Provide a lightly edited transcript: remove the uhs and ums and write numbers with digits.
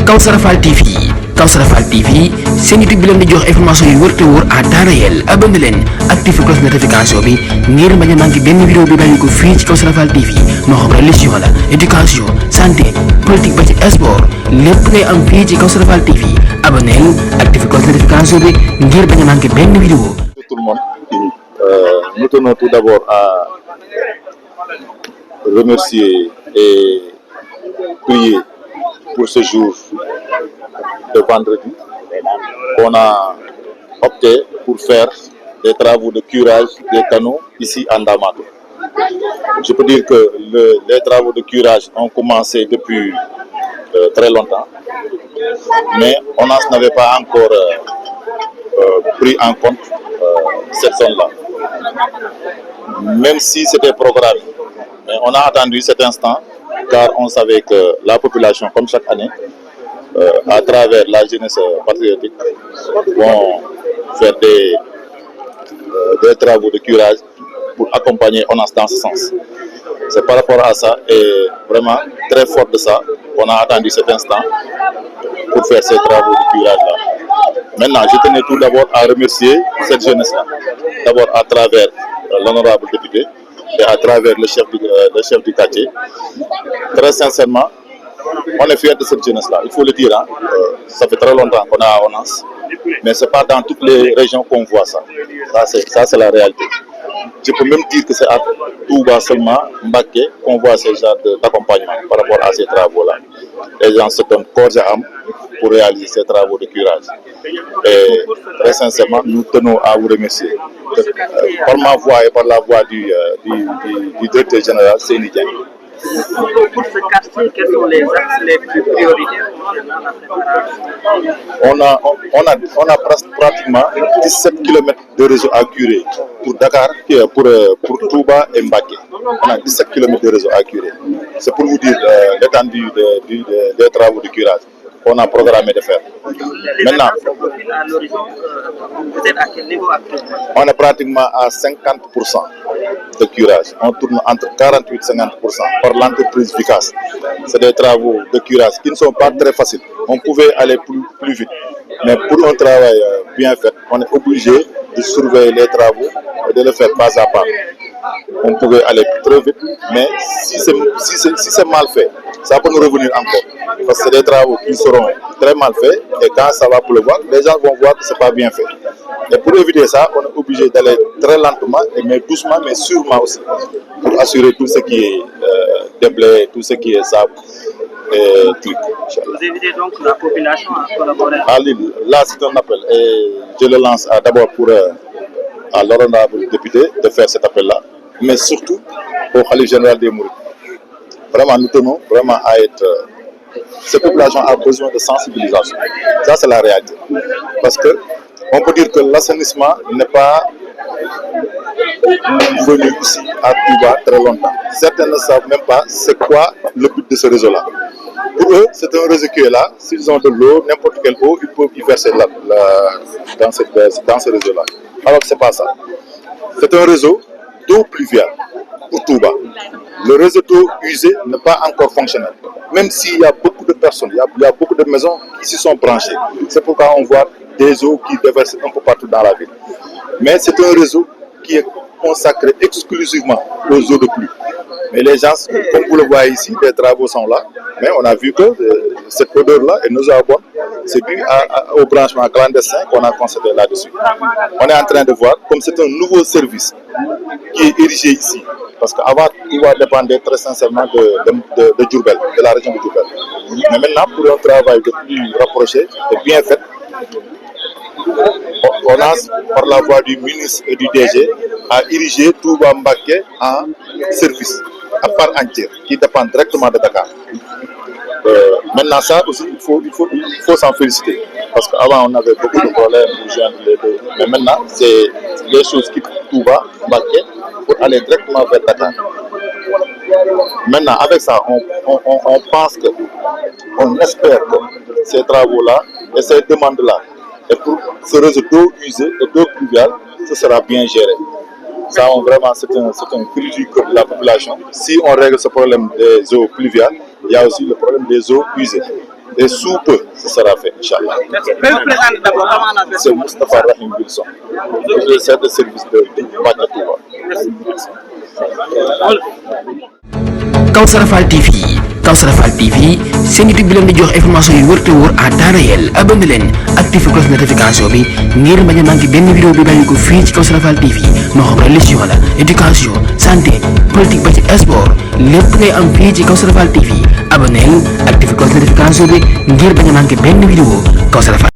Kawsara Fall TV seen YouTube bi leen di jox information yu wër te wóor à temps réel. abonné leen activé cloche notification bi ngir bañ a manqué benn vidéo bi bàyyi ko fii ci Kawsara Fall TV moo xam religion la éducation santé politique ba ci sport lépp ngay am fii ci Kawsara Fall TV abonné leen activé cloche notification bi ngir bañ a manqué benn vidéo. Tout le monde, nous tenons tout d'abord à remercier et prier pour ce jour de vendredi qu'on a opté pour faire des travaux de curage des canaux ici à Ndamatou. Je peux dire que les travaux de curage ont commencé depuis très longtemps, mais on n'avait pas encore pris en compte cette zone-là. Même si c'était programmé, mais on a attendu cet instant car on savait que la population, comme chaque année, à travers la jeunesse patriotique, vont faire des travaux de curage pour accompagner ONAS dans ce sens. C'est par rapport à ça et vraiment très fort de ça qu'on a attendu cet instant pour faire ces travaux de curage-là. Maintenant, je tenais tout d'abord à remercier cette jeunesse-là, d'abord à travers l'honorable député et à travers le chef du quartier. Très sincèrement, on est fiers de cette jeunesse-là, il faut le dire. Ça fait très longtemps qu'on a ONAS, mais ce n'est pas dans toutes les régions qu'on voit ça. Ça, c'est la réalité. Je peux même dire que c'est à Touba seulement, Mbacké, qu'on voit ce genre d'accompagnement par rapport à ces travaux-là. Les gens se donnent corps et âme pour réaliser ces travaux de curage. Et très sincèrement, nous tenons à vous remercier. Par ma voix et par la voix du directeur général, c'est Nidiane. Pour ce quartier, quels sont les axes les plus prioritaires concernant la préparation? On a pratiquement 17 km de réseau à curer pour Dakar, pour Touba et Mbacké. On a 17 km de réseau à curer. C'est pour vous dire l'étendue des travaux de curage qu'on a programmé de faire. Maintenant, vous êtes à quel niveau actuellement? on est pratiquement à 50% de curage. On tourne entre 48 et 50% par l'entreprise Vicas. C'est des travaux de curage qui ne sont pas très faciles. On pouvait aller plus vite. Mais pour un travail bien fait, on est obligé de surveiller les travaux et de le faire pas à pas. On pouvait aller très vite, mais si c'est mal fait, ça peut nous revenir encore. Parce que c'est des travaux qui seront très mal faits et quand ça va pleuvoir, les gens vont voir que ce n'est pas bien fait. Et pour éviter ça, on est obligé d'aller très lentement, mais doucement, mais sûrement aussi, pour assurer tout ce qui est déblai, tout ce qui est sable et trucs. Vous invitez donc la population à collaborer? Là, c'est un appel et je le lance d'abord à l'honorable député de faire cet appel-là, mais surtout au khalife général des Mourides. Vraiment, nous tenons vraiment à être... Cette population a besoin de sensibilisation. Ça, c'est la réalité. Parce que on peut dire que l'assainissement n'est pas venu ici à Touba très longtemps. Certains ne savent même pas c'est quoi le but de ce réseau-là. Pour eux, c'est un réseau qui est là. S'ils ont de l'eau, n'importe quelle eau, ils peuvent y verser dans ce réseau-là. Alors que ce n'est pas ça. C'est un réseau d'eau pluviale pour Touba. Le réseau d'eau usée n'est pas encore fonctionnel. Même s'il y a beaucoup de personnes, il y a beaucoup de maisons qui s'y sont branchées. C'est pourquoi on voit des eaux qui déversent un peu partout dans la ville. Mais c'est un réseau qui est consacré exclusivement aux eaux de pluie. Mais les gens, comme vous le voyez ici, les travaux sont là. Mais on a vu que cette odeur-là est nauséabonde. C'est dû au branchement clandestin qu'on a constaté là-dessus. On est en train de voir comme c'est un nouveau service qui est érigé ici. Parce qu'avant, tout dépendait très sincèrement de Diourbel, de la région de Diourbel. Mais maintenant, pour un travail de plus rapproché, de bien fait, on a, par la voix du ministre et du DG, à ériger Touba Mbacké en service à part entière, qui dépend directement de Dakar. Maintenant, ça aussi, il faut s'en féliciter. Parce qu'avant, on avait beaucoup de problèmes pour joindre les deux. Mais maintenant, c'est des choses qui Touba Mbacké pour aller directement vers Dakar. Maintenant, avec ça, on pense que, on espère que ces travaux-là et ces demandes-là, et pour ce réseau d'eau usée et d'eau pluviale, ce sera bien géré. Ça, vraiment, c'est un cri du cœur de la population. Si on règle ce problème des eaux pluviales, il y a aussi le problème des eaux usées. et sous peu ce sera fait, Inch'Allah. C'est Moustapha Rahim Wilson, le chef de service de Bandia Touba. Kawsara Fall TV Kawsara Fall TV seen YouTube bi leen di jox information yu wër te wóor à temps réel abonné leen activé cloche notification bi ngir bañ a manqué benn vidéo bi bàyyi ko fii ci Kawsara Fall TV moo xam religion la éducation santé politique ba ci sport lépp ngay am fii ci Kawsara Fall TV abonné leen activé cloche notification bi ngir bañ a manqué benn vidéo Kawsara Fall